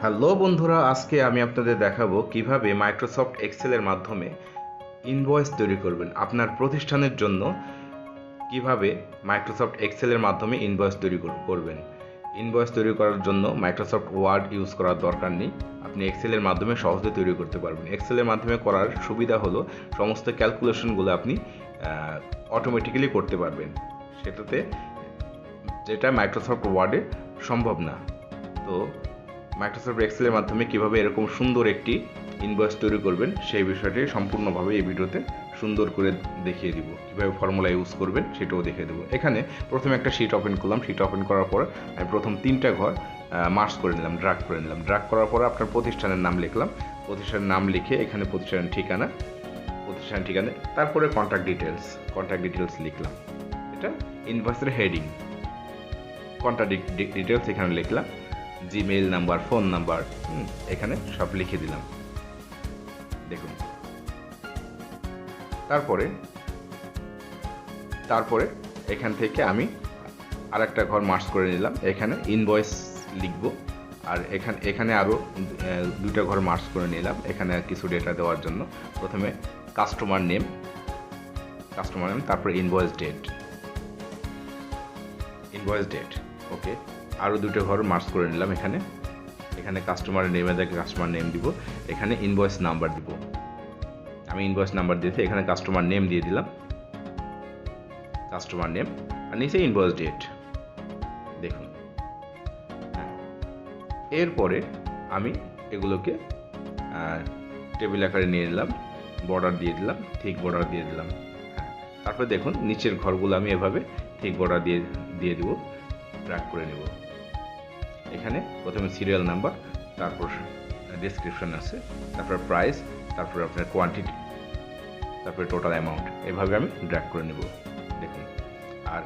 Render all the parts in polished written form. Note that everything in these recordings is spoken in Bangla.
হ্যালো বন্ধুরা, আজকে আমি আপনাদের দেখাবো কিভাবে মাইক্রোসফট এক্সেলের মাধ্যমে ইনভয়েস তৈরি করবেন। আপনার প্রতিষ্ঠানের জন্য কিভাবে মাইক্রোসফট এক্সেলের মাধ্যমে ইনভয়েস তৈরি করবেন। ইনভয়েস তৈরি করার জন্য মাইক্রোসফট ওয়ার্ড ইউজ করার দরকার নেই, আপনি এক্সেলের মাধ্যমে সহজে তৈরি করতে পারবেন। এক্সেলের মাধ্যমে করার সুবিধা হলো সমস্ত ক্যালকুলেশনগুলো আপনি অটোমেটিক্যালি করতে পারবেন, সেটাতে যেটা মাইক্রোসফট ওয়ার্ডে সম্ভব না। তো মাইক্রোসফট এক্সেলের মাধ্যমে কিভাবে এরকম সুন্দর একটি ইনভয়েস তৈরি করবেন সেই বিষয়টি সম্পূর্ণভাবে এই ভিডিওতে সুন্দর করে দেখিয়ে দিব। কীভাবে ফর্মুলা ইউজ করবেন সেটাও দেখিয়ে দেবো। এখানে প্রথমে একটা শিট ওপেন করলাম। শিট ওপেন করার পর আমি প্রথম 3টা ঘর মার্জ করে নিলাম, ড্র্যাগ করে নিলাম। ড্র্যাগ করার পর আপনার প্রতিষ্ঠানের নাম লিখলাম। প্রতিষ্ঠানের নাম লিখে এখানে প্রতিষ্ঠানের ঠিকানা, তারপরে কন্ট্যাক্ট ডিটেলস লিখলাম। এটা ইনভয়েসের হেডিং। কন্ট্যাক্ট ডিটেলস এখানে লিখলাম, জিমেইল নাম্বার, ফোন নাম্বার এখানে সব লিখে দিলাম। দেখুন, তারপরে এখান থেকে আমি আরেকটা ঘর মার্জ করে নিলাম। এখানে ইনভয়েস লিখব, আর এখানে আরও 2টা ঘর মার্জ করে নিলাম এখানে কিছু ডেটা দেওয়ার জন্য। প্রথমে কাস্টমার নেম, তারপরে ইনভয়েস ডেট। ওকে, আরও 2টা ঘর মার্জ করে নিলাম। এখানে কাস্টমার নেমে দেখে কাস্টমার নেম দিব, এখানে ইনভয়েস নাম্বার দিব। আমি ইনভয়েস নাম্বার দিয়েছি, এখানে কাস্টমার নেম দিয়ে দিলাম, আর নিচে ইনভয়েস ডেট। দেখুন, এরপরে আমি এগুলোকে টেবিল আকারে নিয়ে নিলাম, বর্ডার দিয়ে দিলাম, ঠিক বর্ডার দিয়ে দিলাম। তারপরে দেখুন নিচের ঘরগুলো আমি এভাবে ঠিক বর্ডার দিয়ে দেবো, ট্র্যাক করে নেব। এখানে প্রথমে সিরিয়াল নাম্বার, তারপর ডেসক্রিপশন আছে, তারপর প্রাইস, তারপর আপনার কোয়ান্টিটি, তারপরে টোটাল অ্যামাউন্ট। এভাবে আমি ড্র্যাগ করে নেব। দেখুন, আর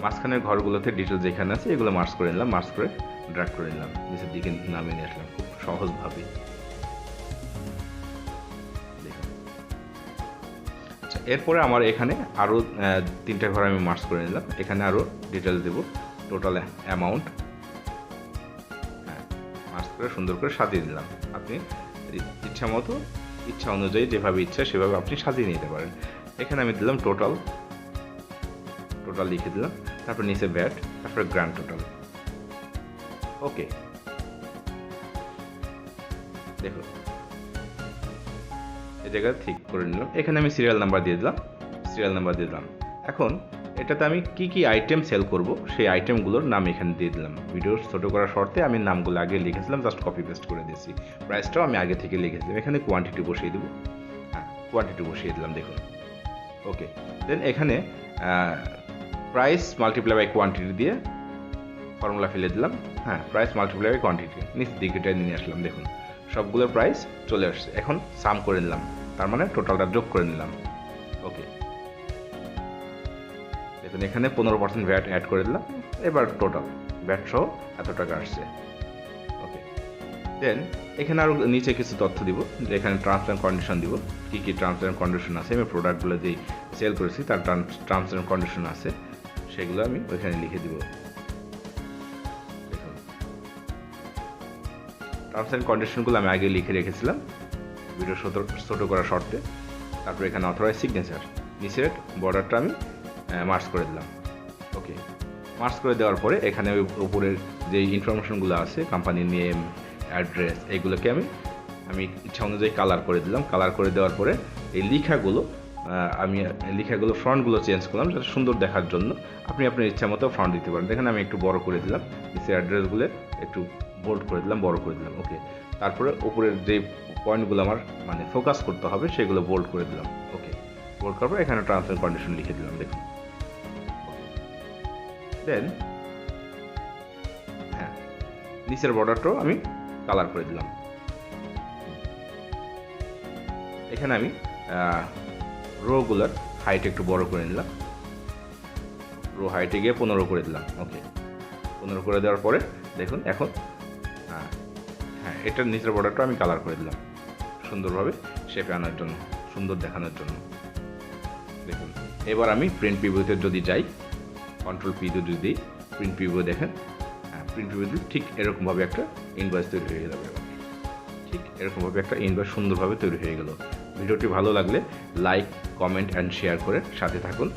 মাঝখানের ঘরগুলোতে ডিটেলস যেখানে আছে এগুলো মার্জ করে নিলাম, মার্জ করে ড্র্যাগ করে নিলাম, নিচের দিকে নামিয়ে নিয়ে আসলাম খুব সহজভাবে। দেখুন, আচ্ছা, এরপরে আমার এখানে আরও 3টা ঘর আমি মার্জ করে নিলাম। এখানে আরও ডিটেলস দেব, টোটাল অ্যামাউন্ট, মার্জ করে সুন্দর করে সাজিয়ে দিলাম। আপনি ইচ্ছা অনুযায়ী যেভাবে ইচ্ছা সেভাবে আপনি সাজিয়ে নিতে পারেন। এখানে আমি দিলাম টোটাল লিখে দিলাম, তারপর নিচে ভ্যাট, তারপরে গ্র্যান্ড টোটাল। ওকে, দেখুন এই জায়গায় ঠিক করে নিলাম। এখানে আমি সিরিয়াল নাম্বার দিয়ে দিলাম। এখন এটাতে আমি কি আইটেম সেল করব সেই আইটেমগুলোর নাম এখানে দিয়ে দিলাম। ভিডিও ছোটো করার শর্তে আমি নামগুলো আগে লিখেছিলাম, জাস্ট কপি পেস্ট করে দিয়েছি। প্রাইসটাও আমি আগে থেকে লিখেছিলাম। এখানে কোয়ান্টিটি বসিয়ে দেবো, কোয়ান্টিটি বসিয়ে দিলাম। দেখুন, ওকে, দেন এখানে প্রাইস মাল্টিপ্লাই বাই কোয়ান্টিটি দিয়ে ফর্মুলা ফেলে দিলাম। প্রাইস মাল্টিপ্লাই বাই কোয়ান্টিটি নিচের দিকেটা নিয়ে আসলাম। দেখুন সবগুলোর প্রাইস চলে আসছে। এখন সাম করে নিলাম, তার মানে টোটালটা যোগ করে নিলাম। ওকে, দেখুন এখানে 15% ভ্যাট অ্যাড করে দিলাম। এবার টোটাল ভ্যাট সহ এত টাকা আসছে। ওকে, দেন এখানে আরও নিচে কিছু তথ্য দিব, যে এখানে টার্মস অ্যান্ড কন্ডিশন দিব, কী টার্মস অ্যান্ড কন্ডিশন আছে। আমি প্রোডাক্টগুলো যেই সেল করেছি তার টার্মস অ্যান্ড কন্ডিশন আছে, সেগুলো আমি ওইখানে লিখে দিব। দেখুন, টার্মস অ্যান্ড কন্ডিশনগুলো আমি আগে লিখে রেখেছিলাম ভিডিও ছোটো করার শর্তে। তারপর এখানে অথরাইজ সিগনেচার, নিচের বর্ডারটা আমি মার্জ করে দিলাম। ওকে, মার্জ করে দেওয়ার পরে এখানে ওই উপরের যে ইনফরমেশনগুলো আছে, কোম্পানির নেম, অ্যাড্রেস, এইগুলোকে আমি ইচ্ছা অনুযায়ী কালার করে দিলাম। কালার করে দেওয়ার পরে এই লেখাগুলো ফ্রন্টগুলো চেঞ্জ করলাম যাতে সুন্দর দেখার জন্য। আপনি আপনার ইচ্ছা মতো ফ্রন্ট দিতে পারেন। দেখেন আমি একটু বড় করে দিলাম, নিচে অ্যাড্রেসগুলো একটু বোল্ড করে দিলাম, বড় করে দিলাম। ওকে, তারপরে উপরের যে পয়েন্টগুলো আমার মানে ফোকাস করতে হবে সেগুলো বোল্ড করে দিলাম। ওকে, বোল্ড করার পর এখানে টার্মস অ্যান্ড কন্ডিশন লিখে দিলাম। দেখুন, দেন নিচের বর্ডারটাও আমি কালার করে দিলাম। এখানে আমি রোগুলার হাইট একটু বড় করে নিলাম, রো হাইটে গিয়ে 15 করে দিলাম। ওকে, 15 করে দেওয়ার পরে দেখুন এখন এটার নিচের বর্ডারটা আমি কালার করে দিলাম সুন্দরভাবে শেপে আনার জন্য, সুন্দর দেখানোর জন্য। দেখুন, এবার আমি প্রিন্ট প্রিভিউতে যদি যাই, কন্ট্রোল পি যদি দিই, প্রিন্ট প্রিভিউ দেখেন, প্রিন্ট প্রিভিউ ঠিক এরকমভাবে একটা ইনভয়েস তৈরি হয়ে যাবে। ঠিক এরকমভাবে একটা ইনভয়েস সুন্দরভাবে তৈরি হয়ে গেল। ভিডিওটি ভালো লাগলে লাইক, কমেন্ট অ্যান্ড শেয়ার করে সাথে থাকুন।